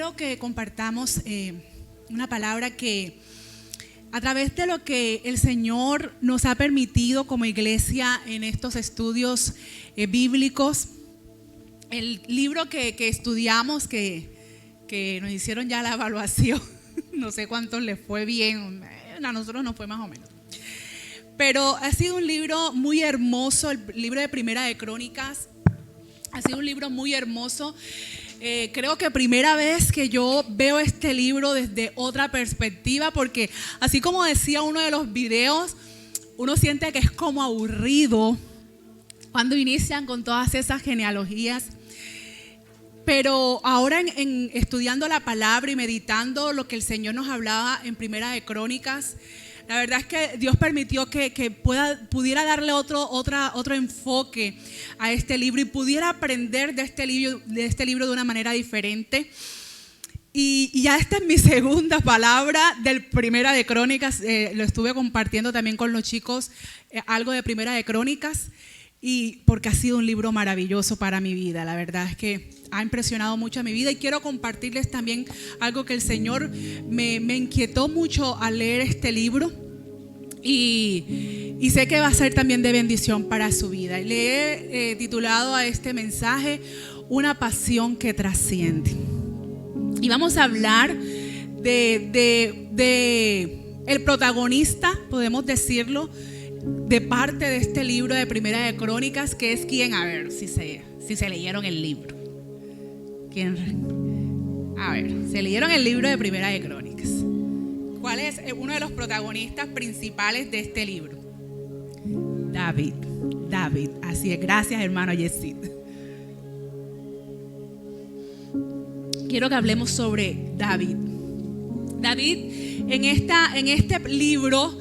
quiero que compartamos una palabra que a través de lo que el Señor nos ha permitido como iglesia en estos estudios bíblicos, el libro que estudiamos, que nos hicieron ya la evaluación, no sé cuántos les fue bien, a nosotros nos fue más o menos. Pero ha sido un libro muy hermoso, el libro de Primera de Crónicas, ha sido un libro muy hermoso. Creo que primera vez que yo veo este libro desde otra perspectiva, porque así como decía uno de los videos, uno siente que es como aburrido cuando inician con todas esas genealogías. Pero ahora en estudiando la palabra y meditando lo que el Señor nos hablaba en Primera de Crónicas, la verdad es que Dios permitió que pudiera darle otro enfoque a este libro y pudiera aprender de este libro de una manera diferente. Y ya esta es mi segunda palabra del Primera de Crónicas. Lo estuve compartiendo también con los chicos, algo de Primera de Crónicas, y porque ha sido un libro maravilloso para mi vida. La verdad es que ha impresionado mucho a mi vida y quiero compartirles también algo que el Señor me inquietó mucho al leer este libro y sé que va a ser también de bendición para su vida. Le he titulado a este mensaje Una pasión que trasciende. Y vamos a hablar de el protagonista, podemos decirlo, de parte de este libro de Primera de Crónicas, que es quien, a ver si se leyeron el libro. A ver, se leyeron el libro de Primera de Crónicas. ¿Cuál es uno de los protagonistas principales de este libro? David. Así es, gracias hermano Yesid. Quiero que hablemos sobre David. David en este libro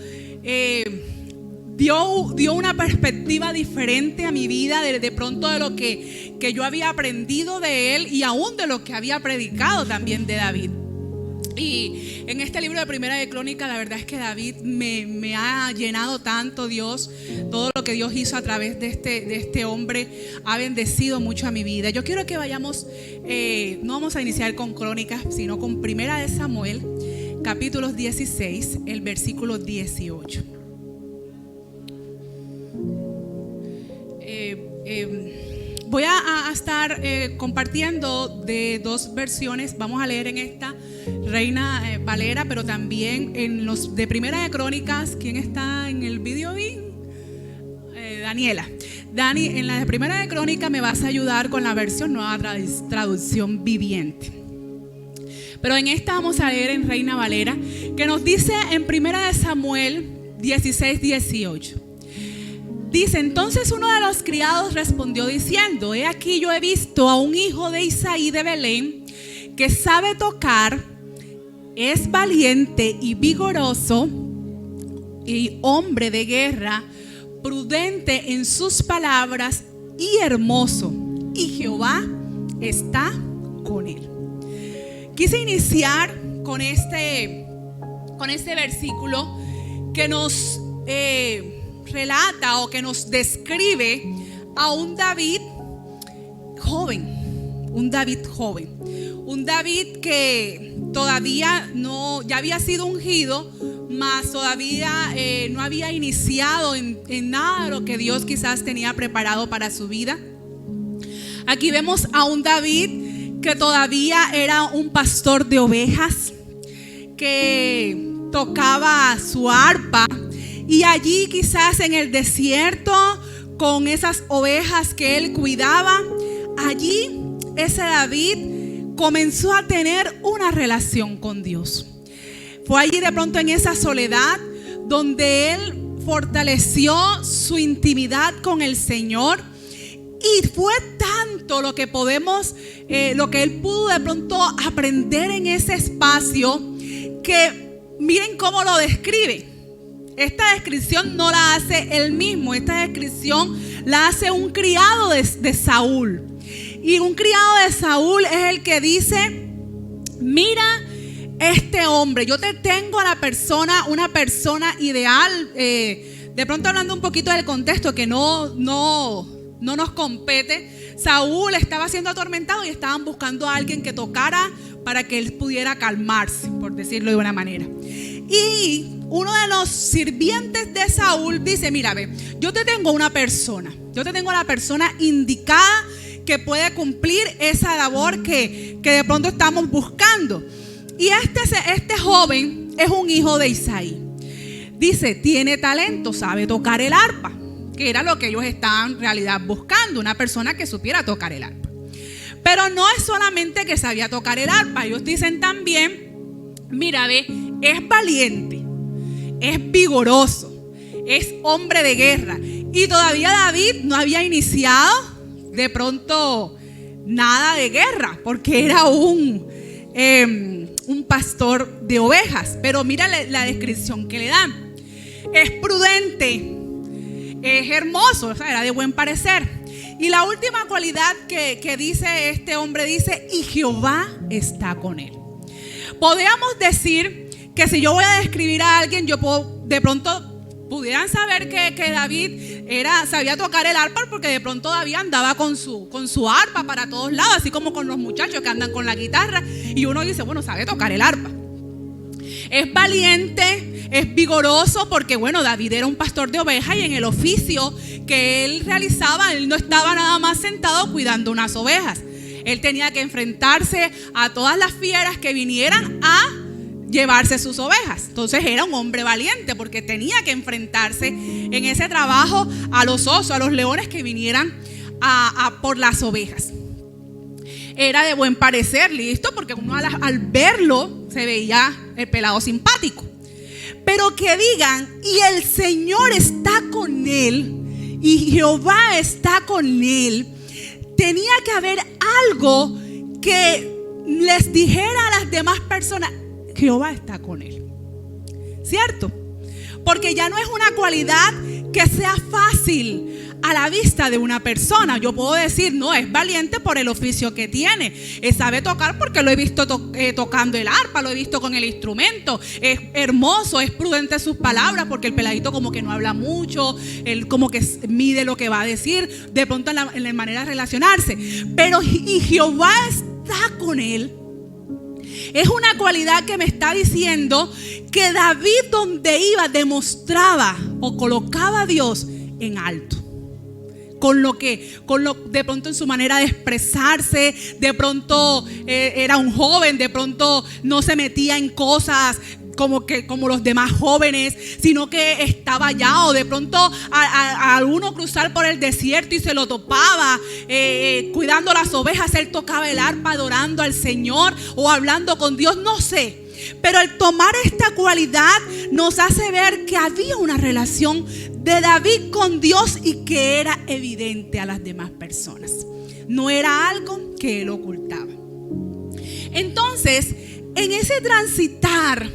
dio una perspectiva diferente a mi vida, de pronto de lo que yo había aprendido de él y aún de lo que había predicado también de David. Y en este libro de Primera de Crónicas, la verdad es que David me ha llenado tanto Dios. Todo lo que Dios hizo a través de este hombre ha bendecido mucho a mi vida. Yo quiero que vayamos, no vamos a iniciar con Crónicas, sino con Primera de Samuel, capítulos 16, el versículo 18. Voy a estar compartiendo de dos versiones. Vamos a leer en esta Reina Valera, pero también en los de Primera de Crónicas. ¿Quién está en el video? Daniela. Dani, en la de Primera de Crónicas me vas a ayudar con la versión Nueva Traducción Viviente. Pero en esta vamos a leer en Reina Valera, que nos dice en Primera de Samuel 16, 18. Dice: entonces uno de los criados respondió diciendo: he aquí yo he visto a un hijo de Isaí de Belén que sabe tocar, es valiente y vigoroso y hombre de guerra, prudente en sus palabras y hermoso, y Jehová está con él. Quise iniciar con este versículo que nos relata o que nos describe a un David joven, un David que todavía ya había sido ungido, mas todavía no había iniciado en nada de lo que Dios quizás tenía preparado para su vida. Aquí vemos a un David que todavía era un pastor de ovejas, que tocaba su arpa. Y allí quizás en el desierto, con esas ovejas que él cuidaba, allí ese David comenzó a tener una relación con Dios. Fue allí de pronto en esa soledad donde él fortaleció su intimidad con el Señor. Y fue tanto lo que él pudo de pronto aprender en ese espacio, que miren cómo lo describe. Esta descripción no la hace él mismo, esta descripción la hace un criado de Saúl. Y un criado de Saúl es el que dice: mira este hombre, yo te tengo a una persona ideal. De pronto hablando un poquito del contexto que no nos compete, Saúl estaba siendo atormentado y estaban buscando a alguien que tocara para que él pudiera calmarse, por decirlo de una manera. Y uno de los sirvientes de Saúl dice: mira, ve, yo te tengo una persona, yo te tengo la persona indicada que puede cumplir esa labor que de pronto estamos buscando. Y este joven es un hijo de Isaí. Dice, tiene talento, sabe tocar el arpa, que era lo que ellos estaban en realidad buscando, una persona que supiera tocar el arpa. Pero no es solamente que sabía tocar el arpa, ellos dicen también, mira, ve, es valiente, es vigoroso, es hombre de guerra. Y todavía David no había iniciado de pronto nada de guerra, porque era un pastor de ovejas. Pero mira la descripción que le dan. Es prudente, es hermoso, o sea, era de buen parecer. Y la última cualidad que dice este hombre, dice, y Jehová está con él. Podríamos decir que si yo voy a describir a alguien, yo puedo, de pronto pudieran saber que David sabía tocar el arpa, porque de pronto David andaba con su arpa para todos lados, así como con los muchachos que andan con la guitarra, y uno dice, bueno, sabe tocar el arpa. Es valiente, es vigoroso, porque bueno, David era un pastor de ovejas y en el oficio que él realizaba, él no estaba nada más sentado cuidando unas ovejas. Él tenía que enfrentarse a todas las fieras que vinieran a llevarse sus ovejas. Entonces era un hombre valiente, porque tenía que enfrentarse en ese trabajo a los osos, a los leones que vinieran por las ovejas. Era de buen parecer, listo, porque uno al verlo se veía el pelado simpático. Pero que digan, y el Señor está con él, y Jehová está con él, tenía que haber algo que les dijera a las demás personas, Jehová está con él, ¿cierto? Porque ya no es una cualidad que sea fácil a la vista de una persona. Yo puedo decir, no, es valiente por el oficio que tiene, sabe tocar porque lo he visto tocando el arpa, lo he visto con el instrumento, es hermoso, es prudente sus palabras, porque el peladito como que no habla mucho, él como que mide lo que va a decir, de pronto en la manera de relacionarse. Pero y Jehová está con él. Es una cualidad que me está diciendo que David, donde iba, demostraba o colocaba a Dios en alto. De pronto en su manera de expresarse, de pronto era un joven, de pronto no se metía en cosas como los demás jóvenes, sino que estaba allá, o de pronto a uno cruzar por el desierto y se lo topaba cuidando las ovejas, él tocaba el arpa adorando al Señor o hablando con Dios, no sé. Pero el tomar esta cualidad nos hace ver que había una relación de David con Dios y que era evidente a las demás personas. No era algo que él ocultaba. Entonces, en ese transitar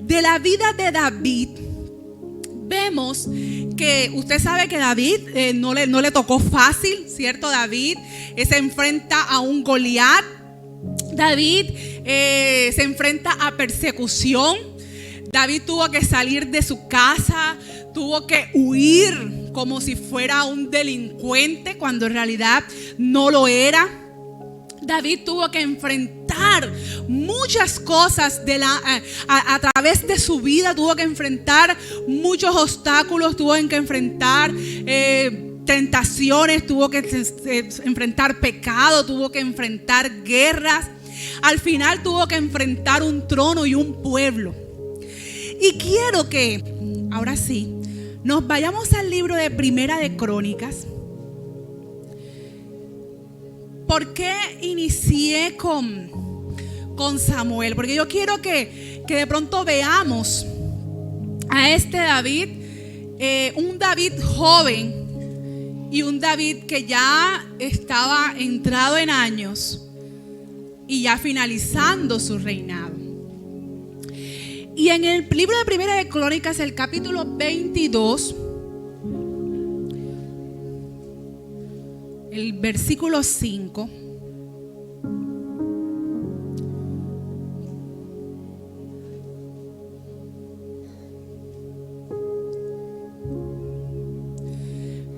de la vida de David, vemos que usted sabe que David no le tocó fácil, ¿cierto? David se enfrenta a un Goliat. David se enfrenta a persecución. David tuvo que salir de su casa, tuvo que huir como si fuera un delincuente, cuando en realidad no lo era. David tuvo que enfrentar muchas cosas a través de su vida, tuvo que enfrentar muchos obstáculos, tuvo que enfrentar tentaciones, tuvo que enfrentar pecado, tuvo que enfrentar guerras. Al final tuvo que enfrentar un trono y un pueblo. Y quiero que, ahora sí, nos vayamos al libro de Primera de Crónicas. ¿Por qué inicié con Samuel? Porque yo quiero que de pronto veamos a este David, un David joven y un David que ya estaba entrado en años y ya finalizando su reinado. Y en el libro de Primera de Crónicas, el capítulo 22, el versículo 5,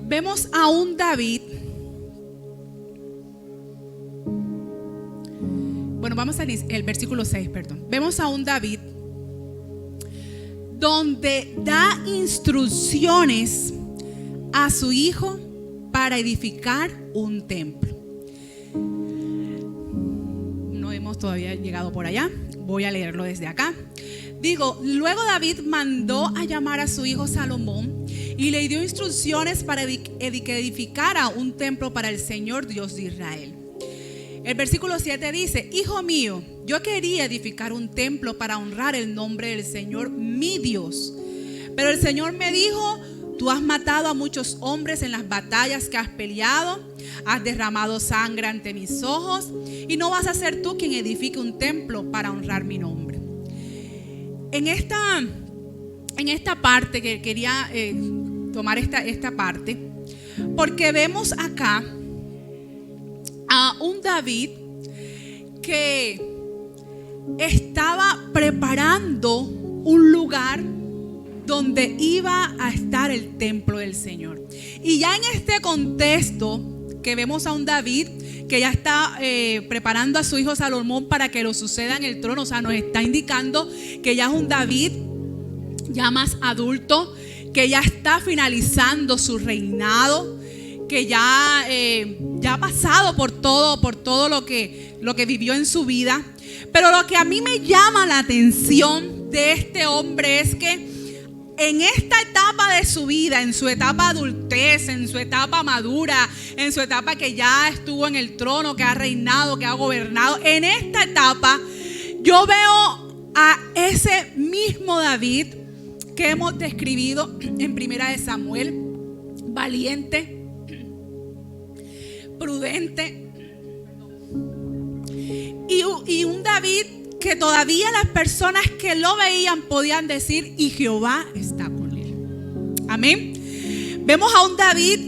vemos a un David bueno, vamos al versículo 6, perdón. Vemos a un David donde da instrucciones a su hijo para edificar un templo. No hemos todavía llegado por allá, voy a leerlo desde acá. Digo, luego David mandó a llamar a su hijo Salomón y le dio instrucciones para que edificara un templo para el Señor Dios de Israel. El versículo 7 dice: hijo mío, yo quería edificar un templo para honrar el nombre del Señor mi Dios, pero el Señor me dijo: tú has matado a muchos hombres en las batallas que has peleado, has derramado sangre ante mis ojos, y no vas a ser tú quien edifique un templo para honrar mi nombre. En esta parte que quería tomar esta parte, porque vemos acá a un David que estaba preparando un lugar donde iba a estar el templo del Señor. Y ya en este contexto que vemos a un David que ya está preparando a su hijo Salomón para que lo suceda en el trono, o sea, nos está indicando que ya es un David ya más adulto, que ya está finalizando su reinado, que ya ha pasado por todo lo que vivió en su vida. Pero lo que a mí me llama la atención de este hombre es que en esta etapa de su vida, en su etapa adultez, en su etapa madura, en su etapa que ya estuvo en el trono, que ha reinado, que ha gobernado, en esta etapa yo veo a ese mismo David que hemos describido en Primera de Samuel: valiente, prudente, y un David que todavía las personas que lo veían podían decir: y Jehová está con él. Amén. Vemos a un David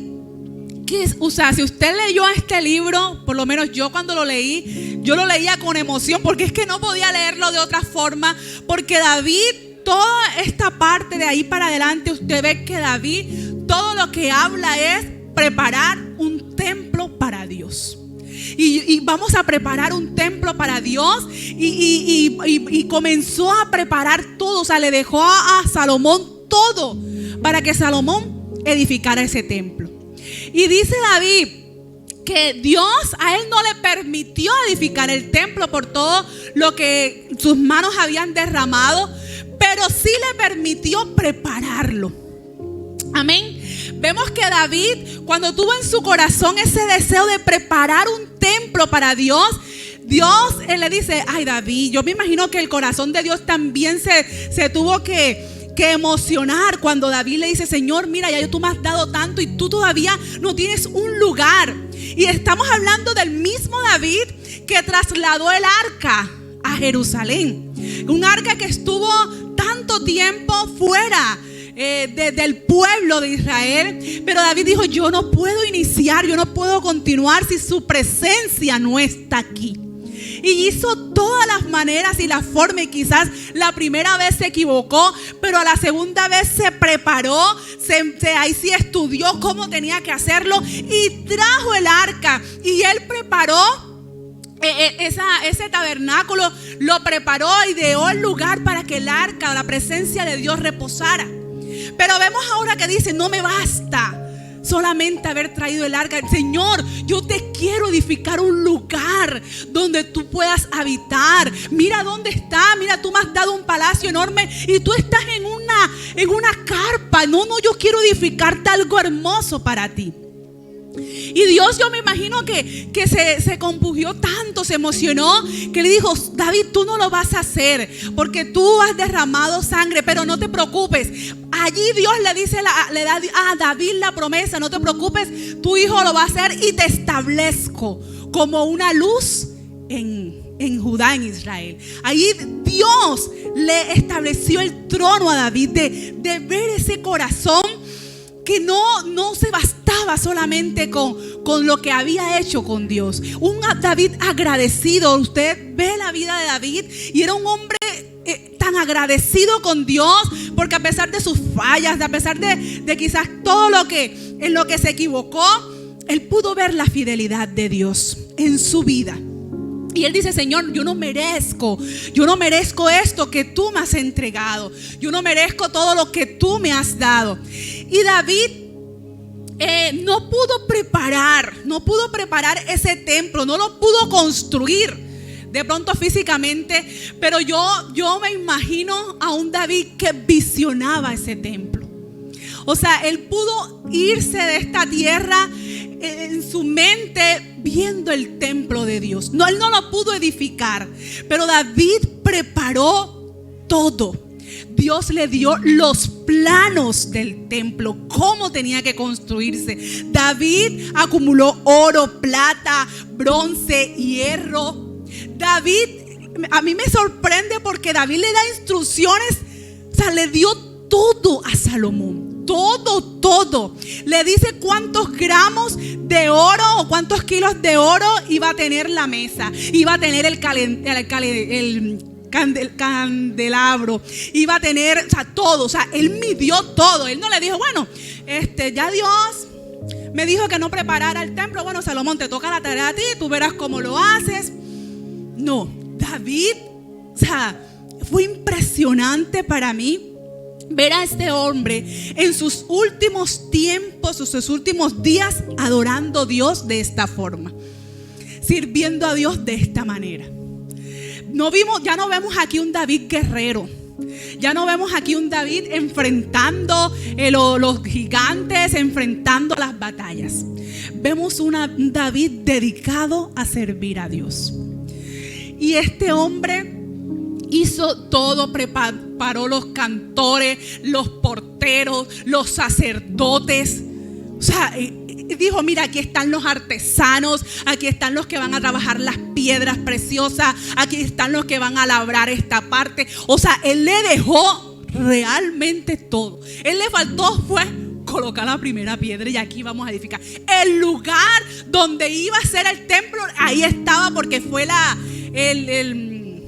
que, o sea, si usted leyó este libro, por lo menos yo cuando lo leí, yo lo leía con emoción, porque es que no podía leerlo de otra forma, porque David, toda esta parte de ahí para adelante, usted ve que David, todo lo que habla es preparar un templo para Dios. Y vamos a preparar un templo para Dios. Y comenzó a preparar todo. O sea, le dejó a Salomón todo para que Salomón edificara ese templo. Y dice David que Dios a él no le permitió edificar el templo por todo lo que sus manos habían derramado, pero sí le permitió prepararlo. Amén. Vemos que David, cuando tuvo en su corazón ese deseo de preparar un templo para Dios, él le dice: ay, David, yo me imagino que el corazón de Dios también se tuvo que emocionar cuando David le dice: Señor, mira, ya tú me has dado tanto y tú todavía no tienes un lugar. Y estamos hablando del mismo David que trasladó el arca a Jerusalén, un arca que estuvo tanto tiempo fuera del pueblo de Israel. Pero David dijo: yo no puedo iniciar, yo no puedo continuar si su presencia no está aquí. Y hizo todas las maneras y las formas. Y quizás la primera vez se equivocó, pero a la segunda vez se preparó, ahí sí estudió cómo tenía que hacerlo y trajo el arca. Y él preparó ese tabernáculo, lo preparó, ideó el lugar para que el arca, la presencia de Dios reposara. Pero vemos ahora que dice: no me basta solamente haber traído el arca. Señor, yo te quiero edificar un lugar donde tú puedas habitar. Mira dónde está. Mira, tú me has dado un palacio enorme y tú estás en una carpa. No, yo quiero edificarte algo hermoso para ti. Y Dios, yo me imagino que se compungió tanto, se emocionó, que le dijo: David, tú no lo vas a hacer porque tú has derramado sangre, pero no te preocupes. Allí Dios le da a David la promesa: no te preocupes, tu hijo lo va a hacer y te establezco como una luz en Judá, en Israel. Allí Dios le estableció el trono a David de ver ese corazón que no se bastaba solamente con lo que había hecho con Dios. Un David agradecido. Usted ve la vida de David y era un hombre tan agradecido con Dios, porque a pesar de sus fallas, a pesar de quizás todo en lo que se equivocó, él pudo ver la fidelidad de Dios en su vida. Y él dice: Señor, yo no merezco esto que tú me has entregado. Yo no merezco todo lo que tú me has dado. Y David no pudo preparar ese templo, no lo pudo construir de pronto físicamente, pero yo me imagino a un David que visionaba ese templo. O sea, él pudo irse de esta tierra en su mente viendo el templo de Dios. No, él no lo pudo edificar, pero David preparó todo. Dios le dio los planos del templo, cómo tenía que construirse. David acumuló oro, plata, bronce, hierro. David, a mí me sorprende porque David le da instrucciones, o sea, le dio todo a Salomón. Todo. Le dice cuántos gramos de oro o cuántos kilos de oro iba a tener la mesa. Iba a tener el candelabro. Iba a tener, o sea, todo. O sea, él midió todo. Él no le dijo: bueno, ya Dios me dijo que no preparara el templo. Bueno, Salomón, te toca la tarea a ti, tú verás cómo lo haces. No, David, o sea, fue impresionante para mí ver a este hombre en sus últimos tiempos, sus últimos días, adorando a Dios de esta forma, sirviendo a Dios de esta manera. Ya no vemos aquí un David guerrero. Ya no vemos aquí un David enfrentando los gigantes, enfrentando las batallas. Vemos un David dedicado a servir a Dios. Y este hombre hizo todo, preparó los cantores, los porteros, los sacerdotes. O sea, dijo: mira, aquí están los artesanos, aquí están los que van a trabajar las piedras preciosas, aquí están los que van a labrar esta parte. O sea, él le dejó realmente todo. Él le faltó fue colocar la primera piedra y aquí vamos a edificar. El lugar donde iba a ser el templo, ahí estaba, porque fue el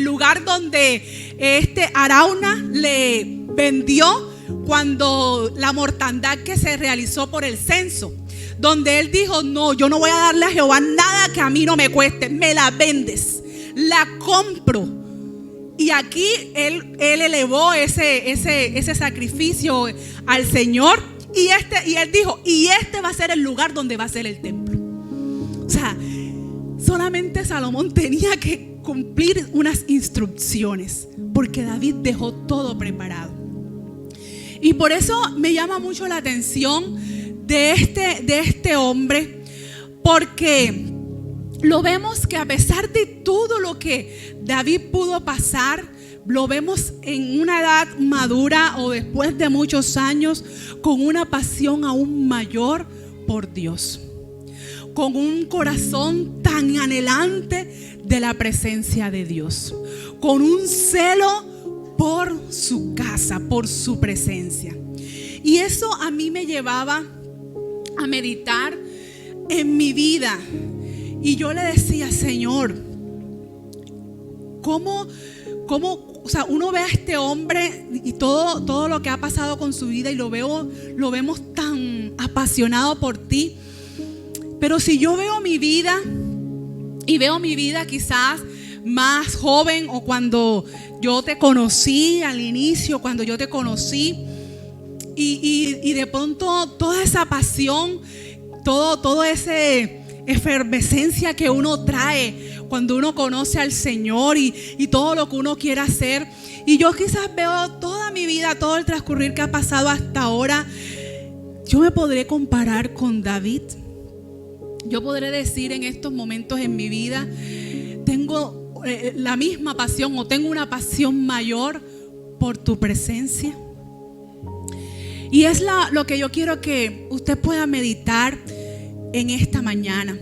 lugar donde Arauna le vendió cuando la mortandad que se realizó por el censo, donde él dijo: no, yo no voy a darle a Jehová nada que a mí no me cueste, me la vendes, la compro. Y aquí él elevó ese sacrificio al Señor, y él dijo: y este va a ser el lugar donde va a ser el templo. O sea, solamente Salomón tenía que cumplir unas instrucciones, porque David dejó todo preparado. Y por eso me llama mucho la atención de este hombre, porque lo vemos que a pesar de todo lo que David pudo pasar, lo vemos en una edad madura o después de muchos años con una pasión aún mayor por Dios, con un corazón tan anhelante de la presencia de Dios, con un celo por su casa, por su presencia. Y eso a mí me llevaba a meditar en mi vida. Y yo le decía: Señor, ¿cómo? O sea, uno ve a este hombre y todo lo que ha pasado con su vida, y lo vemos tan apasionado por ti. Pero si yo veo mi vida y veo mi vida quizás más joven, o cuando yo te conocí al inicio, cuando yo te conocí, y de pronto toda esa pasión, todo ese efervescencia que uno trae cuando uno conoce al Señor, y todo lo que uno quiere hacer, y yo quizás veo toda mi vida, todo el transcurrir que ha pasado hasta ahora, yo me podré comparar con David. Yo podré decir en estos momentos en mi vida: tengo la misma pasión, o tengo una pasión mayor por tu presencia. Y es lo que yo quiero que usted pueda meditar en esta mañana.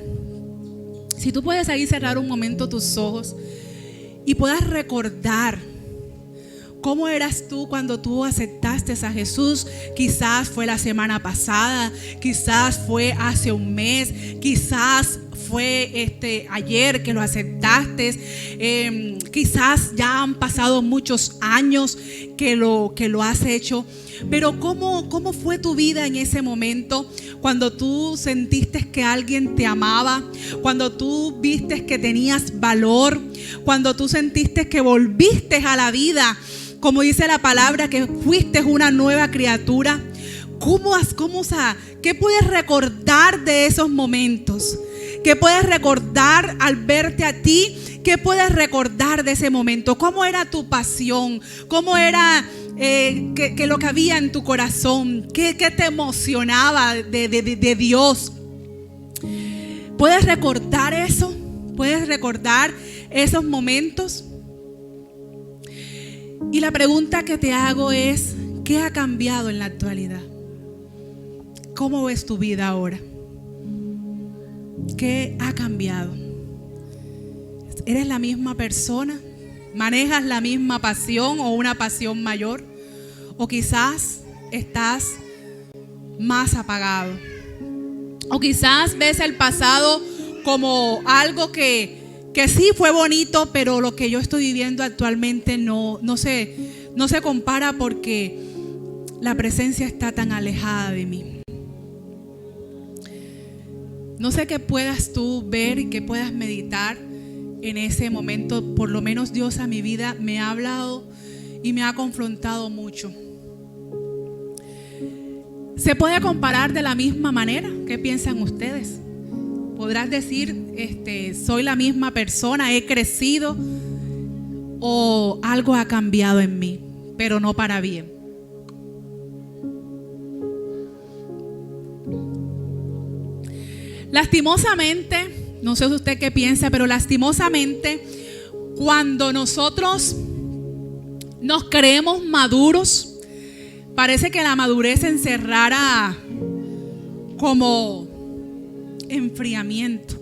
Si tú puedes ahí cerrar un momento tus ojos y puedas recordar cómo eras tú cuando tú aceptaste a Jesús. Quizás fue la semana pasada, quizás fue hace un mes, quizás fue ayer que lo aceptaste. Quizás ya han pasado muchos años que lo has hecho. Pero ¿cómo fue tu vida en ese momento? Cuando tú sentiste que alguien te amaba, cuando tú viste que tenías valor, cuando tú sentiste que volviste a la vida, como dice la palabra, que fuiste una nueva criatura. ¿Qué puedes recordar de esos momentos? ¿Qué puedes recordar al verte a ti? ¿Qué puedes recordar de ese momento? ¿Cómo era tu pasión? ¿Cómo era que lo que había en tu corazón? ¿Qué te emocionaba de Dios? ¿Puedes recordar eso? ¿Puedes recordar esos momentos? Y la pregunta que te hago es, ¿qué ha cambiado en la actualidad? ¿Cómo ves tu vida ahora? ¿Qué ha cambiado? ¿Eres la misma persona? ¿Manejas la misma pasión o una pasión mayor? ¿O quizás estás más apagado? ¿O quizás ves el pasado como algo que sí fue bonito, pero lo que yo estoy viviendo actualmente no se compara porque la presencia está tan alejada de mí? No sé qué puedas tú ver y qué puedas meditar en ese momento. Por lo menos Dios a mi vida me ha hablado y me ha confrontado mucho. ¿Se puede comparar de la misma manera? ¿Qué piensan ustedes? ¿Podrás decir, soy la misma persona, he crecido o algo ha cambiado en mí, pero no para bien? Lastimosamente, no sé usted qué piensa, pero lastimosamente, cuando nosotros nos creemos maduros, parece que la madurez se encerrara como enfriamiento.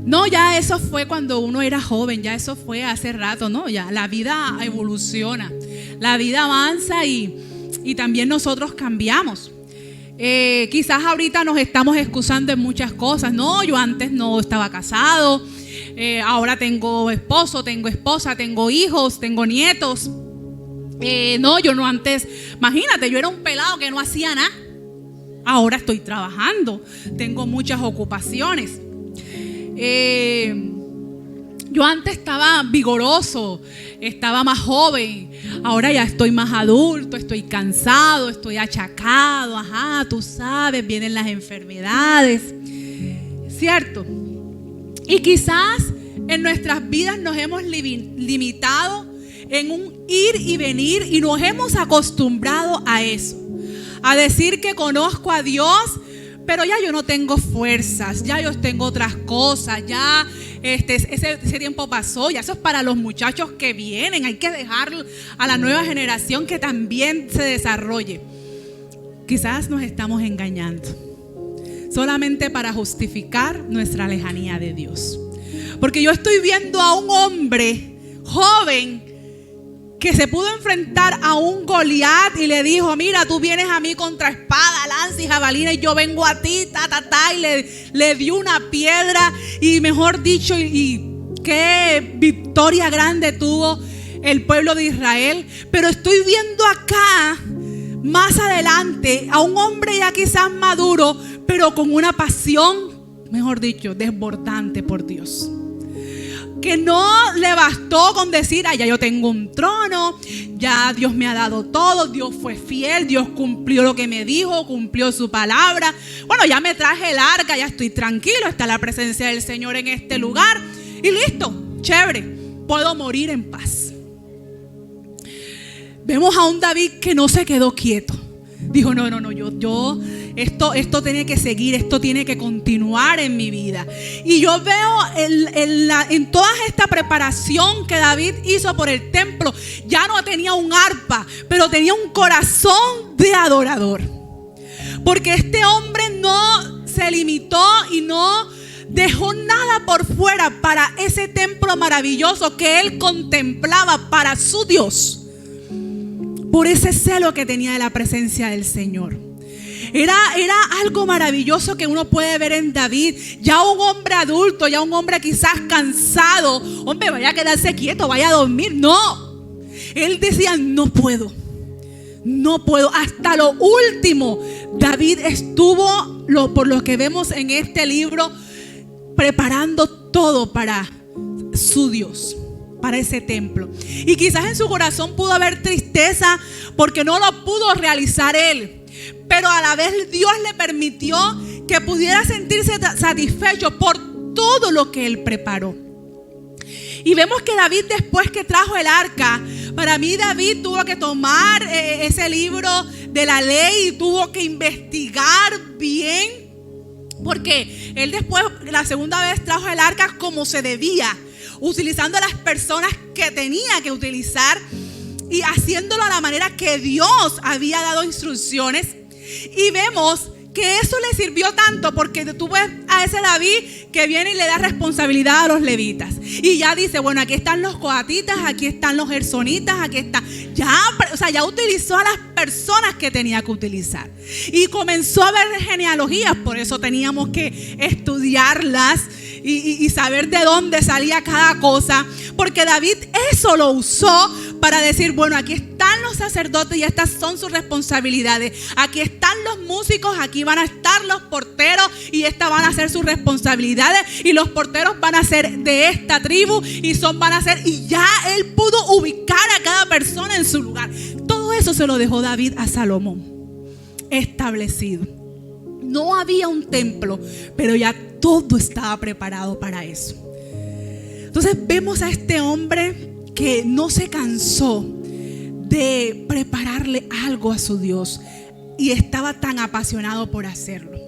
No, ya eso fue cuando uno era joven, ya eso fue hace rato, no, ya la vida evoluciona, la vida avanza y también nosotros cambiamos. Quizás ahorita nos estamos excusando en muchas cosas. No, yo antes no estaba casado, ahora tengo esposo, tengo esposa, tengo hijos, tengo nietos. No, yo no antes, imagínate, yo era un pelado que no hacía nada. Ahora estoy trabajando, tengo muchas ocupaciones. Yo antes estaba vigoroso, estaba más joven. Ahora ya estoy más adulto, estoy cansado, estoy achacado. Ajá, tú sabes, vienen las enfermedades, ¿cierto? Y quizás en nuestras vidas nos hemos limitado en un ir y venir y nos hemos acostumbrado a eso. A decir que conozco a Dios, pero ya yo no tengo fuerzas, ya yo tengo otras cosas, ya ese tiempo pasó, ya eso es para los muchachos que vienen, hay que dejar a la nueva generación que también se desarrolle. Quizás nos estamos engañando, solamente para justificar nuestra lejanía de Dios. Porque yo estoy viendo a un hombre joven que se pudo enfrentar a un Goliat y le dijo: mira, tú vienes a mí contra espada, lanza y jabalina y yo vengo a ti, y le dio una piedra y mejor dicho, y qué victoria grande tuvo el pueblo de Israel. Pero estoy viendo acá, más adelante, a un hombre ya quizás maduro, pero con una pasión, mejor dicho, desbordante por Dios. Que no le bastó con decir: ya yo tengo un trono, ya Dios me ha dado todo, Dios fue fiel, Dios cumplió lo que me dijo, cumplió su palabra. Bueno, ya me traje el arca, ya estoy tranquilo, está la presencia del Señor en este lugar y listo, chévere, puedo morir en paz. Vemos a un David que no se quedó quieto. Dijo: no, esto tiene que seguir, esto tiene que continuar en mi vida. Y yo veo en toda esta preparación que David hizo por el templo, ya no tenía un arpa, pero tenía un corazón de adorador. Porque este hombre no se limitó y no dejó nada por fuera para ese templo maravilloso que él contemplaba para su Dios. Por ese celo que tenía de la presencia del Señor. Era algo maravilloso que uno puede ver en David. Ya un hombre adulto, ya un hombre quizás cansado. Hombre, vaya a quedarse quieto, vaya a dormir. No, él decía, no puedo. Hasta lo último, David estuvo, por lo que vemos en este libro, preparando todo para su Dios, para ese templo. Y quizás en su corazón pudo haber tristeza porque no lo pudo realizar él, pero a la vez Dios le permitió que pudiera sentirse satisfecho por todo lo que él preparó. Y vemos que David, después que trajo el arca, para mí David tuvo que tomar ese libro de la ley y tuvo que investigar bien, porque él después, la segunda vez, trajo el arca como se debía, utilizando a las personas que tenía que utilizar y haciéndolo a la manera que Dios había dado instrucciones. Y vemos que eso le sirvió tanto, porque tú ves a ese David que viene y le da responsabilidad a los levitas. Y ya dice, bueno, aquí están los coatitas, aquí están los gersonitas, aquí está. Ya utilizó a las personas que tenía que utilizar. Y comenzó a ver genealogías, por eso teníamos que estudiarlas y saber de dónde salía cada cosa. Porque David eso lo usó para decir, bueno, aquí están los sacerdotes y estas son sus responsabilidades. Aquí están los músicos, aquí van a estar los porteros y estas van a ser sus responsabilidades. Y los porteros van a ser de esta tribu y ya él pudo ubicar a cada persona en su lugar. Todo eso se lo dejó David a Salomón establecido. No había un templo, pero ya todo estaba preparado para eso. Entonces vemos a este hombre que no se cansó de prepararle algo a su Dios y estaba tan apasionado por hacerlo.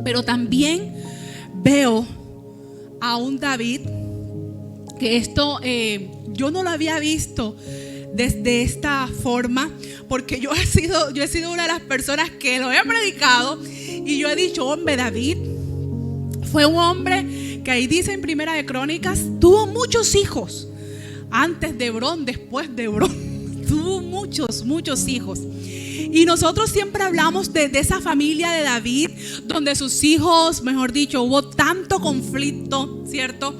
Pero también veo a un David que esto yo no lo había visto desde esta forma, porque yo he sido una de las personas que lo he predicado y yo he dicho, hombre, David fue un hombre que ahí dice en Primera de Crónicas, tuvo muchos hijos. Antes de Hebrón, después de Hebrón, tuvo muchos hijos. Y nosotros siempre hablamos de esa familia de David, donde sus hijos, mejor dicho, hubo tanto conflicto, ¿cierto?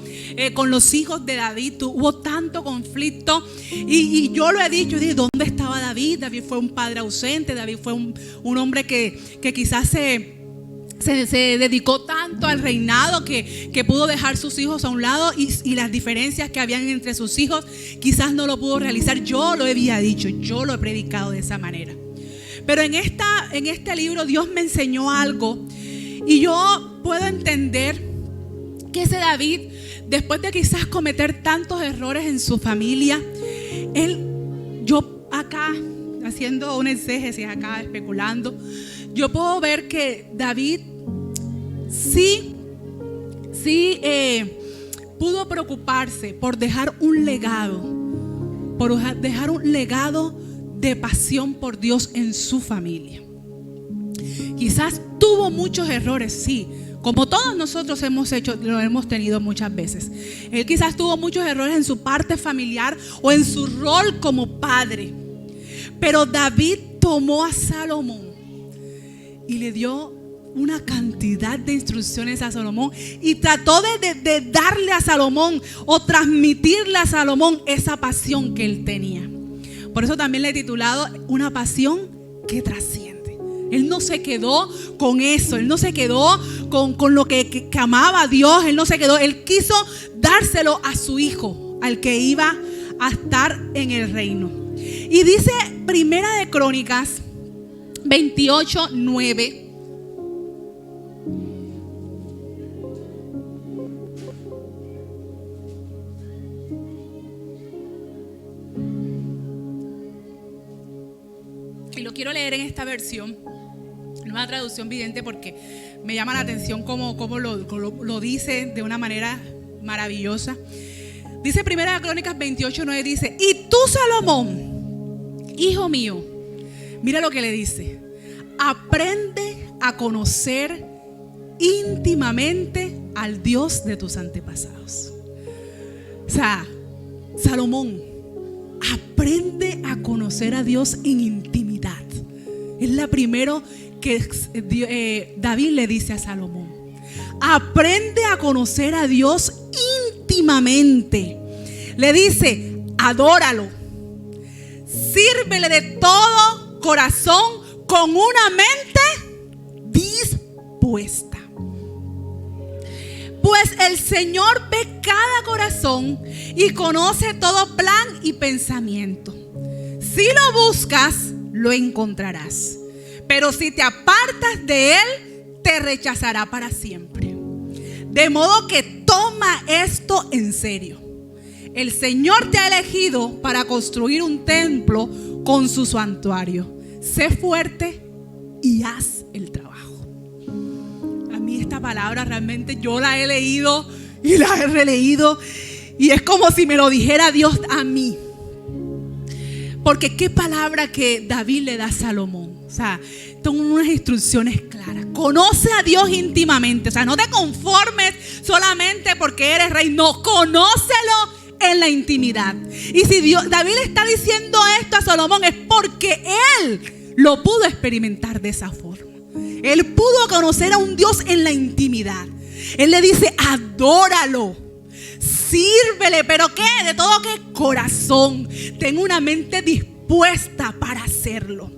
Con los hijos de David hubo tanto conflicto. Y yo lo he dicho, ¿dónde estaba David? David fue un padre ausente, David fue un hombre que quizás se dedicó tanto al reinado que pudo dejar sus hijos a un lado y las diferencias que habían entre sus hijos quizás no lo pudo realizar. Yo lo había dicho, yo lo he predicado de esa manera. Pero en este libro Dios me enseñó algo y yo puedo entender que ese David, después de quizás cometer tantos errores en su familia, yo acá haciendo una exégesis, acá especulando, yo puedo ver que David sí pudo preocuparse por dejar un legado, de pasión por Dios en su familia. Quizás tuvo muchos errores, sí, como todos nosotros lo hemos tenido muchas veces. Él quizás tuvo muchos errores en su parte familiar o en su rol como padre. Pero David tomó a Salomón y le dio una cantidad de instrucciones a Salomón y trató de darle a Salomón o transmitirle a Salomón esa pasión que él tenía. Por eso también le he titulado Una pasión que trasciende. Él no se quedó con eso, él no se quedó con lo que amaba a Dios, él quiso dárselo a su hijo, al que iba a estar en el reino. Y dice Primera de Crónicas 28:9. Y lo quiero leer en esta versión, en una traducción vidente, porque me llama la atención cómo lo dice de una manera maravillosa. Dice Primera de Crónicas 28:9, dice: y tú, Salomón, hijo mío, mira lo que le dice: aprende a conocer íntimamente al Dios de tus antepasados. O sea, Salomón, aprende a conocer a Dios en intimidad. Es la primero que David le dice a Salomón: aprende a conocer a Dios íntimamente. Le dice: adóralo, sírvele de todo corazón, con una mente dispuesta. Pues el Señor ve cada corazón y conoce todo plan y pensamiento. Si lo buscas, lo encontrarás. Pero si te apartas de él, te rechazará para siempre. De modo que toma esto en serio. El Señor te ha elegido para construir un templo con su santuario. Sé fuerte y haz el trabajo. A mí esta palabra realmente yo la he leído y la he releído, y es como si me lo dijera Dios a mí. Porque qué palabra que David le da a Salomón. O sea, son unas instrucciones claras. Conoce a Dios íntimamente. O sea, no te conformes solamente porque eres rey. No, conócelo en la intimidad. Y si David le está diciendo esto a Salomón, es porque él lo pudo experimentar de esa forma. Él pudo conocer a un Dios en la intimidad. Él le dice: adóralo, sírvele, pero ¿qué? De todo ¿qué? Corazón. Ten una mente dispuesta para hacerlo.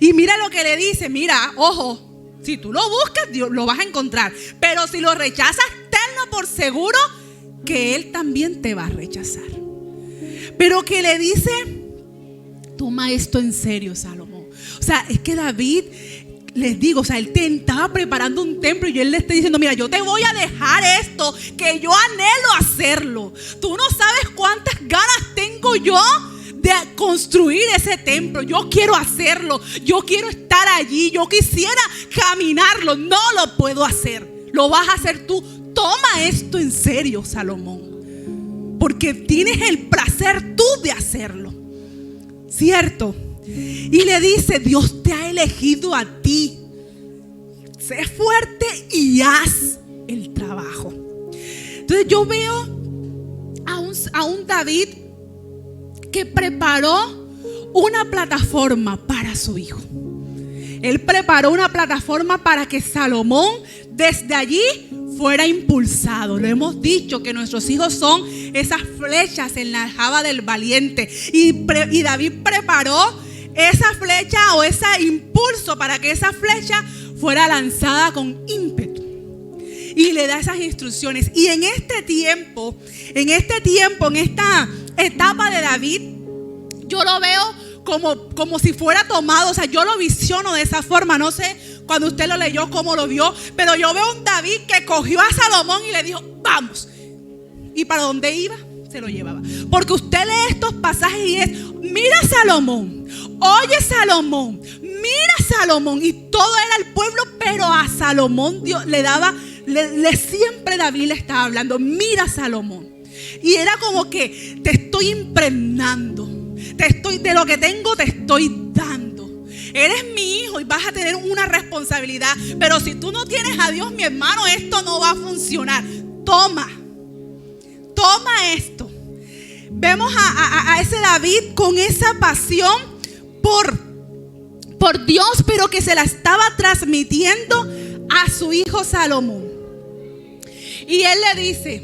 Y mira lo que le dice: mira, ojo, si tú lo buscas, Dios lo vas a encontrar. Pero si lo rechazas, tenlo por seguro que Él también te va a rechazar. Pero que le dice: toma esto en serio, Salomón. O sea, es que David, les digo, o sea, él estaba preparando un templo y él le está diciendo: mira, yo te voy a dejar esto, que yo anhelo hacerlo. Tú no sabes cuántas ganas tengo yo de construir ese templo. Yo quiero hacerlo, yo quiero estar allí, yo quisiera caminarlo. No lo puedo hacer, lo vas a hacer tú. Toma esto en serio, Salomón, porque tienes el placer tú de hacerlo, ¿cierto? Y le dice: Dios te ha elegido a ti. Sé fuerte y haz el trabajo. Entonces yo veo a un David que preparó una plataforma para su hijo. Él preparó una plataforma para que Salomón desde allí fuera impulsado. Lo hemos dicho que nuestros hijos son esas flechas en la aljaba del valiente. Y David preparó esa flecha o ese impulso para que esa flecha fuera lanzada con ímpetu. Y le da esas instrucciones. Y en este tiempo, en esta etapa de David, yo lo veo como si fuera tomado. O sea, yo lo visiono de esa forma. No sé cuando usted lo leyó cómo lo vio, pero yo veo un David que cogió a Salomón y le dijo: vamos. Y para donde iba, se lo llevaba. Porque usted lee estos pasajes y es: mira Salomón, oye Salomón, mira Salomón. Y todo era el pueblo, pero a Salomón Dios le daba, siempre David le estaba hablando: mira Salomón. Y era como que te estoy impregnando, de lo que tengo te estoy dando. Eres mi hijo y vas a tener una responsabilidad. Pero si tú no tienes a Dios, mi hermano, esto no va a funcionar. Toma esto. Vemos a ese David con esa pasión por Dios, pero que se la estaba transmitiendo a su hijo Salomón. Y él le dice,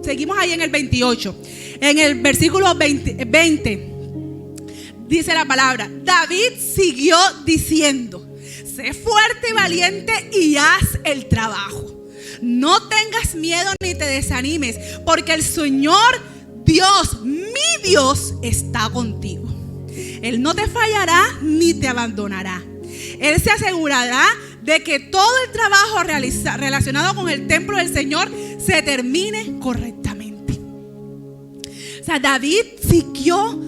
seguimos ahí en el 28, en el versículo 20, dice la palabra: David siguió diciendo: sé fuerte y valiente y haz el trabajo. No tengas miedo ni te desanimes, porque el Señor Dios, mi Dios, está contigo. Él no te fallará ni te abandonará. Él se asegurará de que todo el trabajo relacionado con el templo del Señor se termine correctamente. O sea, David siguió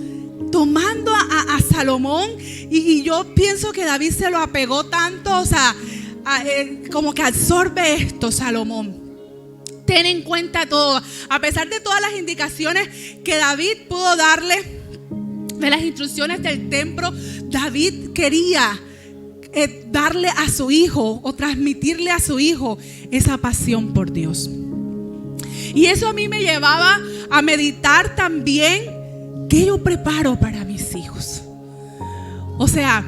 tomando a Salomón, y yo pienso que David se lo apegó tanto, o sea, como que absorbe esto, Salomón. Ten en cuenta todo, a pesar de todas las indicaciones que David pudo darle de las instrucciones del templo. David quería darle a su hijo o transmitirle a su hijo esa pasión por Dios. Y eso a mí me llevaba a meditar también: ¿qué yo preparo para mis hijos? O sea,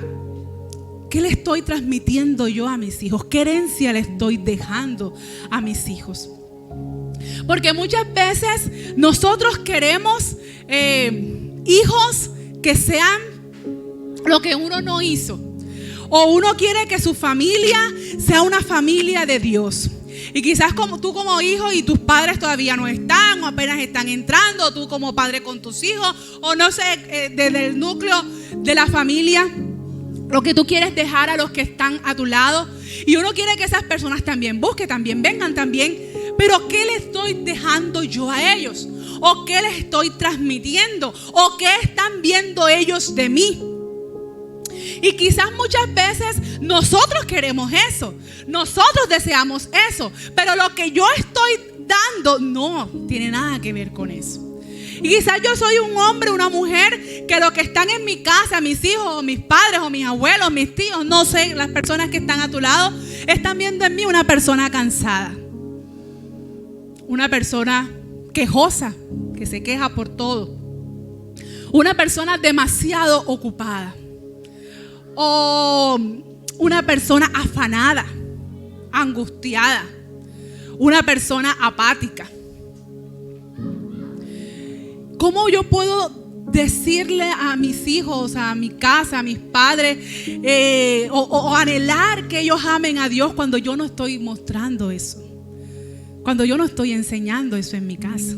¿Qué le estoy transmitiendo yo a mis hijos? ¿Qué herencia le estoy dejando a mis hijos? Porque muchas veces nosotros queremos hijos que sean lo que uno no hizo. O uno quiere que su familia sea una familia de Dios. Y quizás tú como hijo y tus padres todavía no están, o apenas están entrando, o tú como padre con tus hijos, o no sé, desde el núcleo de la familia, lo que tú quieres dejar a los que están a tu lado. Y uno quiere que esas personas también busquen, también vengan, también. Pero ¿qué le estoy dejando yo a ellos? ¿O qué les estoy transmitiendo? ¿O qué están viendo ellos de mí? Y quizás muchas veces nosotros queremos eso, nosotros deseamos eso, pero lo que yo estoy dando no tiene nada que ver con eso. Y quizás yo soy un hombre, una mujer, que los que están en mi casa, mis hijos, o mis padres, o mis abuelos, mis tíos, no sé, las personas que están a tu lado, están viendo en mí una persona cansada, una persona quejosa, que se queja por todo, una persona demasiado ocupada, o una persona afanada, angustiada, una persona apática. ¿Cómo yo puedo decirle a mis hijos, a mi casa, a mis padres, o anhelar que ellos amen a Dios cuando yo no estoy mostrando eso? Cuando yo no estoy enseñando eso en mi casa.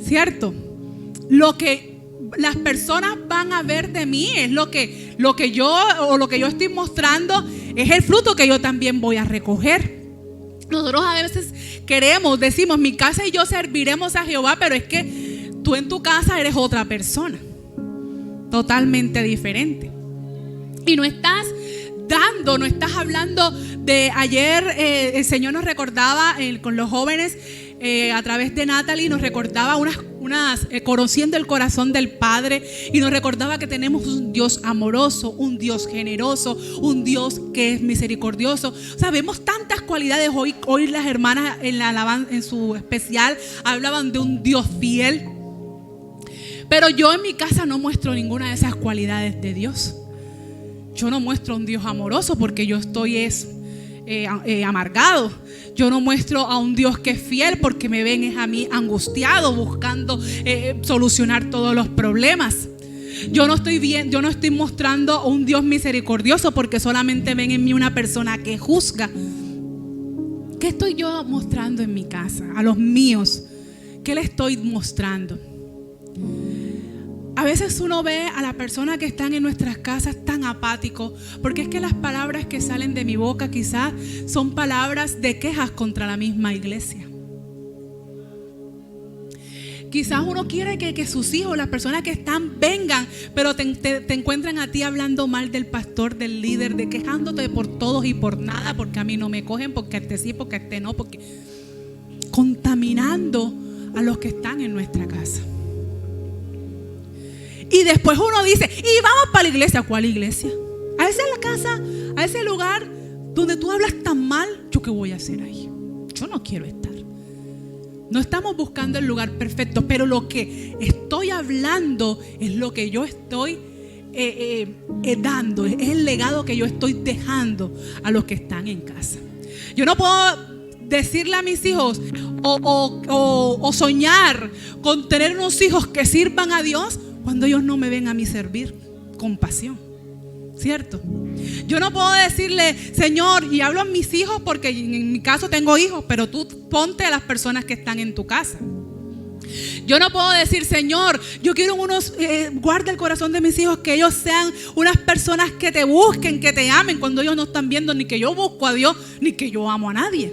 ¿Cierto? Lo que las personas van a ver de mí es lo que yo estoy mostrando, es el fruto que yo también voy a recoger. Nosotros a veces decimos, mi casa y yo serviremos a Jehová, pero es que tú en tu casa eres otra persona, totalmente diferente. Y no estás hablando de ayer. El Señor nos recordaba con los jóvenes, a través de Natalie, nos recordaba conociendo el corazón del Padre, y nos recordaba que tenemos un Dios amoroso, un Dios generoso, un Dios que es misericordioso. O sea, vemos tantas cualidades. Hoy las hermanas en su especial hablaban de un Dios fiel, pero yo en mi casa no muestro ninguna de esas cualidades de Dios. Yo no muestro un Dios amoroso porque yo estoy amargado. Yo no muestro a un Dios que es fiel porque me ven es a mí angustiado, buscando solucionar todos los problemas. Yo no estoy mostrando a un Dios misericordioso porque solamente ven en mí una persona que juzga. ¿Qué estoy yo mostrando en mi casa? A los míos, ¿qué le estoy mostrando? A veces uno ve a las personas que están en nuestras casas tan apáticos, porque es que las palabras que salen de mi boca quizás son palabras de quejas contra la misma iglesia. Quizás uno quiere que sus hijos, las personas que están, vengan, pero te encuentran a ti hablando mal del pastor, del líder, de quejándote por todos y por nada, porque a mí no me cogen, porque a este sí, porque a este no, porque contaminando a los que están en nuestra casa. Y después uno dice, y vamos para la iglesia. ¿Cuál iglesia? A esa es la casa, a ese lugar donde tú hablas tan mal. ¿Yo qué voy a hacer ahí? Yo no quiero estar. No estamos buscando el lugar perfecto, pero lo que estoy hablando es lo que yo estoy dando, es el legado que yo estoy dejando a los que están en casa. Yo no puedo decirle a mis hijos o soñar con tener unos hijos que sirvan a Dios cuando ellos no me ven a mí servir con pasión, ¿cierto? Yo no puedo decirle, Señor, y hablo a mis hijos porque en mi caso tengo hijos, pero tú ponte a las personas que están en tu casa. Yo no puedo decir, Señor, yo quiero guarda el corazón de mis hijos, que ellos sean unas personas que te busquen, que te amen, cuando ellos no están viendo ni que yo busco a Dios, ni que yo amo a nadie.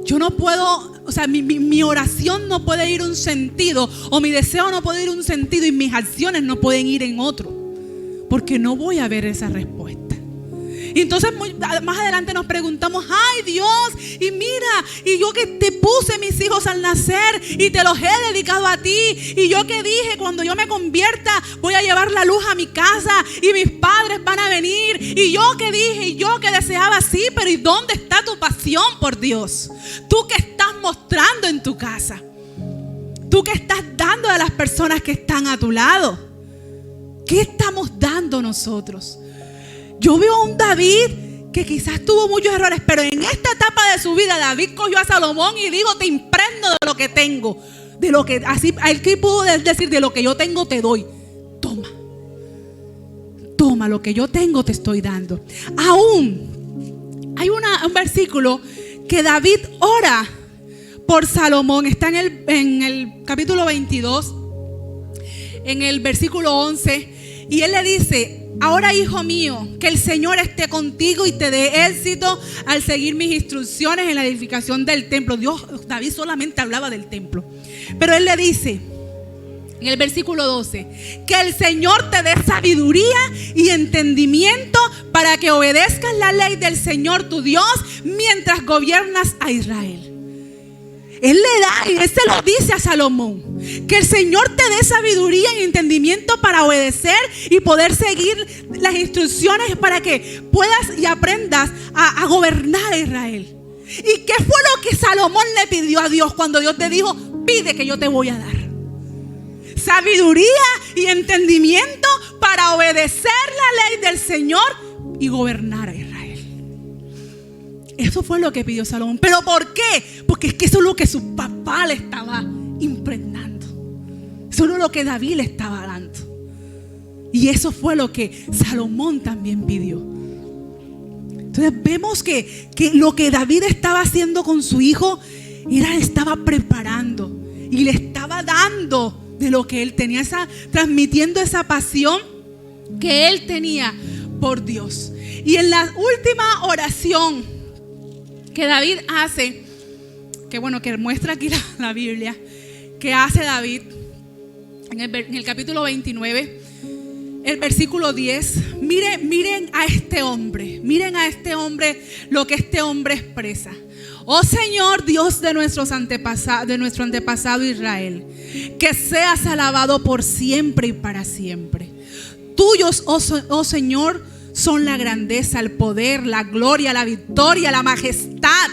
Yo no puedo, o sea, mi oración no puede ir un sentido, o mi deseo no puede ir un sentido, y mis acciones no pueden ir en otro, porque no voy a ver esa respuesta. Y entonces más adelante nos preguntamos, ay Dios, y mira, y yo que te puse mis hijos al nacer y te los he dedicado a ti, y yo que dije, cuando yo me convierta voy a llevar la luz a mi casa y mis padres van a venir, y yo que dije, y yo que deseaba, sí, pero ¿y dónde está tu pasión por Dios? Tú que estás mostrando en tu casa, tú que estás dando a las personas que están a tu lado, ¿qué estamos dando nosotros? Yo veo a un David que quizás tuvo muchos errores, pero en esta etapa de su vida David cogió a Salomón y dijo: te imprendo de lo que tengo, de lo que, así, a él que pudo decir: de lo que yo tengo te doy. Toma lo que yo tengo, te estoy dando. Aún hay un versículo que David ora por Salomón. Está en el capítulo 22, en el versículo 11, y él le dice: ahora, hijo mío, que el Señor esté contigo y te dé éxito al seguir mis instrucciones en la edificación del templo. David solamente hablaba del templo, pero él le dice en el versículo 12: que el Señor te dé sabiduría y entendimiento para que obedezcas la ley del Señor tu Dios mientras gobiernas a Israel. Él le da, y él se lo dice a Salomón: que el Señor te dé sabiduría y entendimiento para obedecer y poder seguir las instrucciones para que puedas y aprendas a gobernar a Israel. ¿Y qué fue lo que Salomón le pidió a Dios cuando Dios te dijo: pide que yo te voy a dar? Sabiduría y entendimiento para obedecer la ley del Señor y gobernar a Israel. Eso fue lo que pidió Salomón. ¿Pero por qué? Porque es que eso es lo que su papá le estaba impregnando. Eso es lo que David le estaba dando. Y eso fue lo que Salomón también pidió. Entonces vemos que lo que David estaba haciendo con su hijo estaba preparando y le estaba dando de lo que él tenía, transmitiendo esa pasión que él tenía por Dios. Y en la última oración que David hace, que muestra aquí la Biblia, que hace David en el capítulo 29, el versículo 10, miren a este hombre lo que este hombre expresa. Oh Señor, Dios de nuestro antepasado Israel, que seas alabado por siempre y para siempre. Tuyos, oh Señor, son la grandeza, el poder, la gloria, la victoria, la majestad.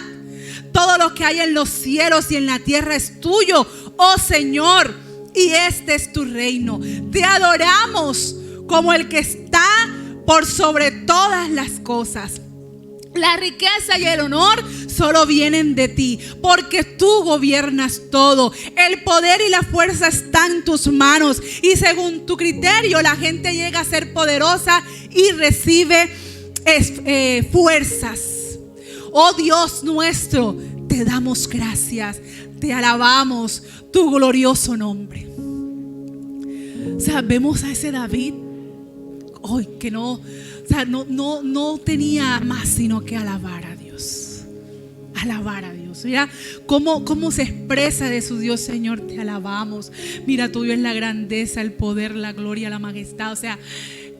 Todo lo que hay en los cielos y en la tierra es tuyo, oh Señor, y este es tu reino. Te adoramos como el que está por sobre todas las cosas. La riqueza y el honor solo vienen de ti, porque tú gobiernas todo. El poder y la fuerza están en tus manos, y según tu criterio la gente llega a ser poderosa y recibe fuerzas. Oh Dios nuestro, te damos gracias, te alabamos tu glorioso nombre. O sea, vemos a ese David hoy que no tenía más sino que alabar a Dios. Alabar a Dios. Mira cómo se expresa de su Dios. Señor, te alabamos. Mira, tuyo es la grandeza, el poder, la gloria, la majestad. O sea,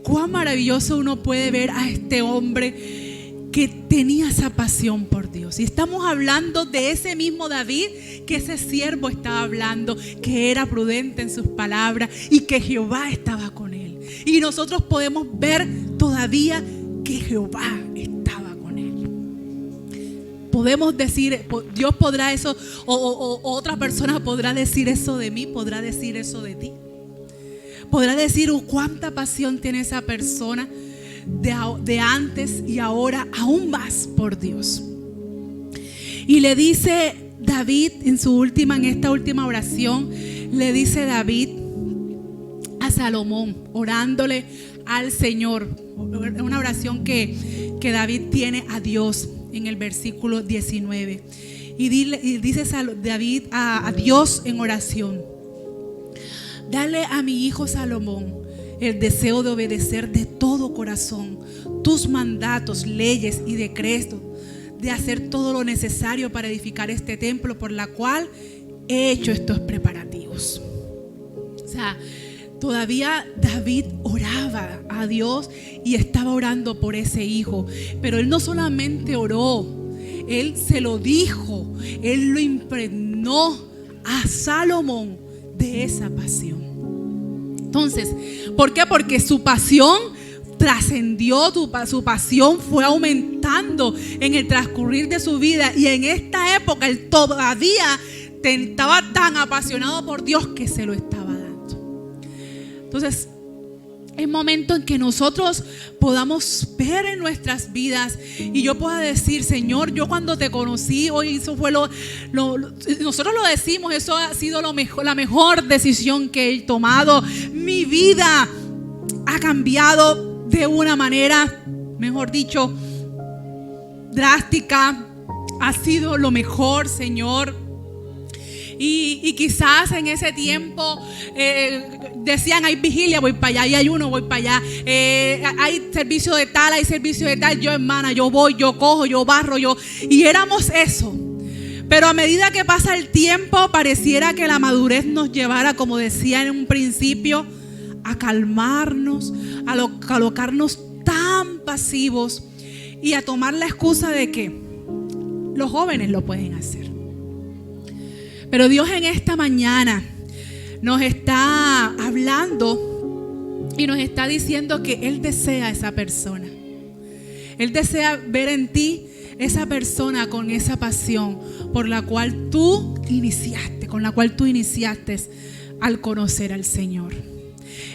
cuán maravilloso uno puede ver a este hombre que tenía esa pasión por Dios. Y estamos hablando de ese mismo David que ese siervo estaba hablando, que era prudente en sus palabras y que Jehová estaba con él. Y nosotros podemos ver todavía que Jehová estaba con él. Podemos decir, Dios podrá eso, o otra persona podrá decir eso de mí, podrá decir eso de ti. Podrá decir cuánta pasión tiene esa persona de antes y ahora aún más por Dios. Y le dice David en esta última oración, le dice David a Salomón, orándole al Señor, una oración que David tiene a Dios en el versículo 19. Y dice David a Dios en oración: dale a mi hijo Salomón el deseo de obedecer de todo corazón tus mandatos, leyes y decretos, de hacer todo lo necesario para edificar este templo por la cual he hecho estos preparativos. O sea, todavía David oraba a Dios y estaba orando por ese hijo. Pero él no solamente oró, él se lo dijo, él lo impregnó a Salomón de esa pasión. Entonces, ¿por qué? Porque su pasión trascendió, su pasión fue aumentando en el transcurrir de su vida. Y en esta época él todavía estaba tan apasionado por Dios que se lo estaba dando. Entonces, Es momento en que nosotros podamos ver en nuestras vidas y yo pueda decir: Señor, yo cuando te conocí, hoy eso fue nosotros lo decimos, eso ha sido la mejor decisión que he tomado. Mi vida ha cambiado de una manera, mejor dicho, drástica. Ha sido lo mejor, Señor. Y quizás en ese tiempo decían: hay vigilia, voy para allá, hay ayuno, voy para allá, hay servicio de tal, hay servicio de tal. Yo, hermana, yo voy, yo cojo, yo barro, y éramos eso. Pero a medida que pasa el tiempo, pareciera que la madurez nos llevara, como decía en un principio, a calmarnos, a colocarnos tan pasivos y a tomar la excusa de que los jóvenes lo pueden hacer. Pero Dios en esta mañana nos está hablando y nos está diciendo que Él desea a esa persona. Él desea ver en ti esa persona con esa pasión por la cual tú iniciaste, con la cual tú iniciaste al conocer al Señor.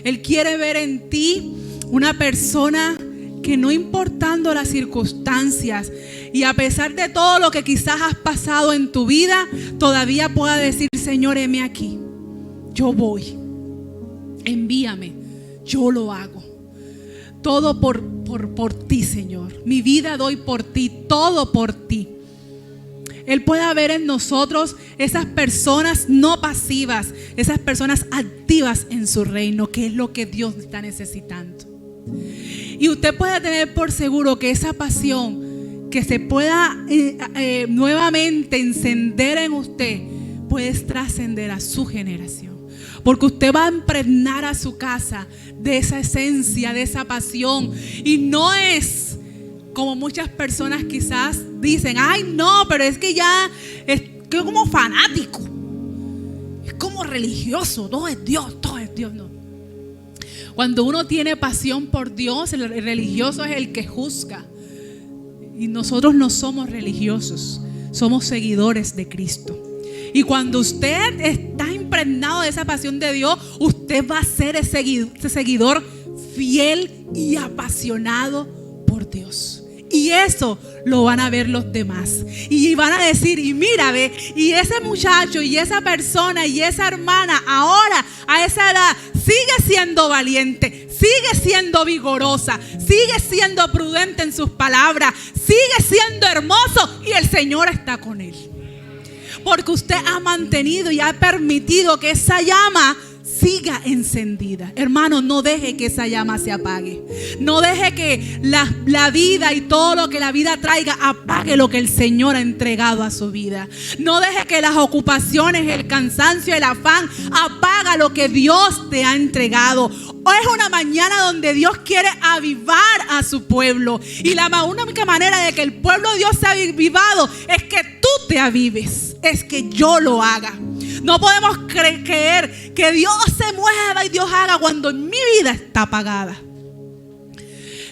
Él quiere ver en ti una persona que, no importando las circunstancias y a pesar de todo lo que quizás has pasado en tu vida, todavía pueda decir: Señor, heme aquí, yo voy, envíame, yo lo hago. Todo por ti, Señor. Mi vida doy por ti, todo por ti. Él pueda ver en nosotros esas personas no pasivas, esas personas activas en su reino, que es lo que Dios está necesitando. Y usted puede tener por seguro que esa pasión que se pueda nuevamente encender en usted puede trascender a su generación. Porque usted va a impregnar a su casa de esa esencia, de esa pasión. Y no es como muchas personas quizás dicen: ay, no, pero es que ya es como fanático, es como religioso, todo es Dios, no. Cuando uno tiene pasión por Dios, el religioso es el que juzga. Y nosotros no somos religiosos, somos seguidores de Cristo. Y cuando usted está impregnado de esa pasión de Dios, usted va a ser ese seguidor fiel y apasionado por Dios. Y eso lo van a ver los demás. Y van a decir: y mira, ve, y ese muchacho, y esa persona, y esa hermana, ahora a esa edad, sigue siendo valiente, sigue siendo vigorosa, sigue siendo prudente en sus palabras, sigue siendo hermoso, y el Señor está con él. Porque usted ha mantenido y ha permitido que esa llama siga encendida. Hermano, no deje que esa llama se apague. No deje que la vida y todo lo que la vida traiga apague lo que el Señor ha entregado a su vida. No deje que las ocupaciones, el cansancio, el afán apaga lo que Dios te ha entregado. Hoy es una mañana donde Dios quiere avivar a su pueblo. Y la única manera de que el pueblo de Dios sea avivado es que tú te avives, es que yo lo haga. No podemos creer que Dios se mueva y Dios haga cuando mi vida está apagada.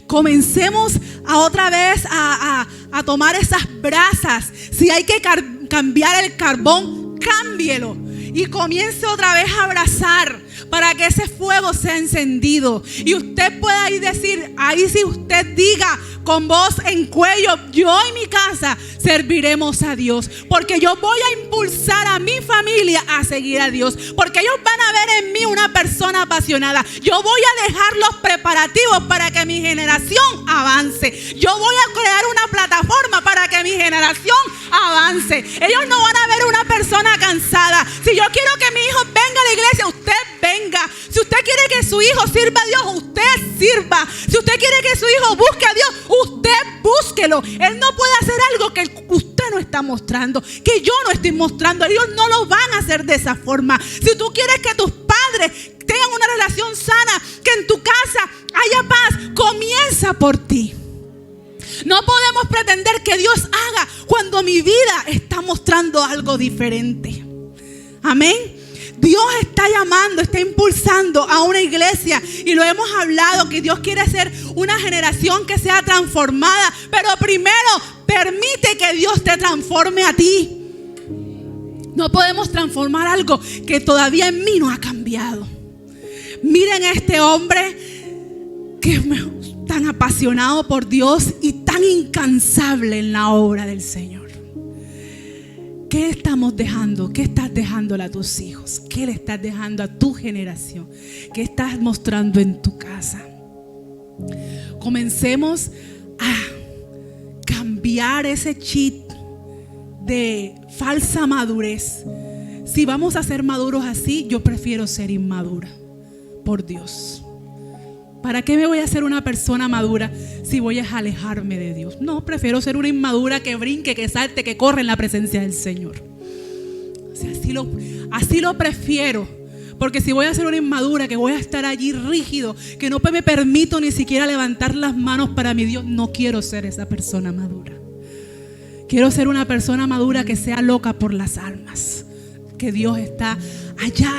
Comencemos otra vez a tomar esas brasas. Si hay que cambiar el carbón, cámbielo. Y comience otra vez a abrazar para que ese fuego sea encendido. Y usted pueda ahí decir, ahí si usted diga con voz en cuello: yo y mi casa serviremos a Dios. Porque yo voy a impulsar a mi familia a seguir a Dios. Porque ellos van a ver en mí una persona apasionada. Yo voy a dejar los preparativos para que mi generación avance. Yo voy a crear una plataforma para que mi generación avance. Ellos no van a ver una persona cansada. Si yo quiero que mi hijo venga a la iglesia, usted venga. Si usted quiere que su hijo sirva a Dios, usted sirva. Si usted quiere que su hijo busque a Dios, usted búsquelo. Él no puede hacer algo que usted no está mostrando, que yo no estoy mostrando. Ellos no lo van a hacer de esa forma. Si tú quieres que tus padres tengan una relación sana, que en tu casa haya paz, comienza por ti. No podemos pretender que Dios haga cuando mi vida está mostrando algo diferente. Amén. Dios está llamando, está impulsando a una iglesia, y lo hemos hablado, que Dios quiere hacer una generación que sea transformada. Pero primero permite que Dios te transforme a ti. No podemos transformar algo que todavía en mí no ha cambiado. Miren a este hombre, tan apasionado por Dios y tan incansable en la obra del Señor. ¿Qué estamos dejando? ¿Qué estás dejándole a tus hijos? ¿Qué le estás dejando a tu generación? ¿Qué estás mostrando en tu casa? Comencemos a cambiar ese chip de falsa madurez. Si vamos a ser maduros así, yo prefiero ser inmadura, por Dios. ¿Para qué me voy a hacer una persona madura si voy a alejarme de Dios? No, prefiero ser una inmadura que brinque, que salte, que corre en la presencia del Señor. O sea, así lo prefiero. Porque si voy a ser una inmadura, que voy a estar allí rígido, que no me permito ni siquiera levantar las manos para mi Dios, no quiero ser esa persona madura. Quiero ser una persona madura que sea loca por las almas. Que Dios está allá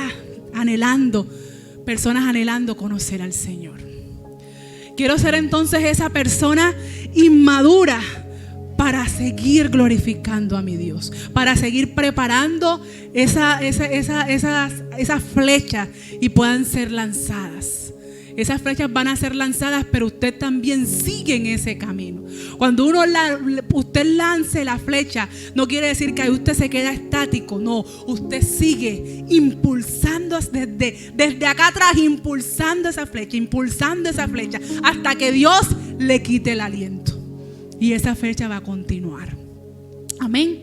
anhelando, personas anhelando conocer al Señor. Quiero ser entonces esa persona inmadura para seguir glorificando a mi Dios, para seguir preparando esas flechas y puedan ser lanzadas. Esas flechas van a ser lanzadas, pero usted también sigue en ese camino. Cuando usted lance la flecha, no quiere decir que ahí usted se queda estático. No, usted sigue impulsando desde acá atrás, impulsando esa flecha, hasta que Dios le quite el aliento. Y esa flecha va a continuar. Amén.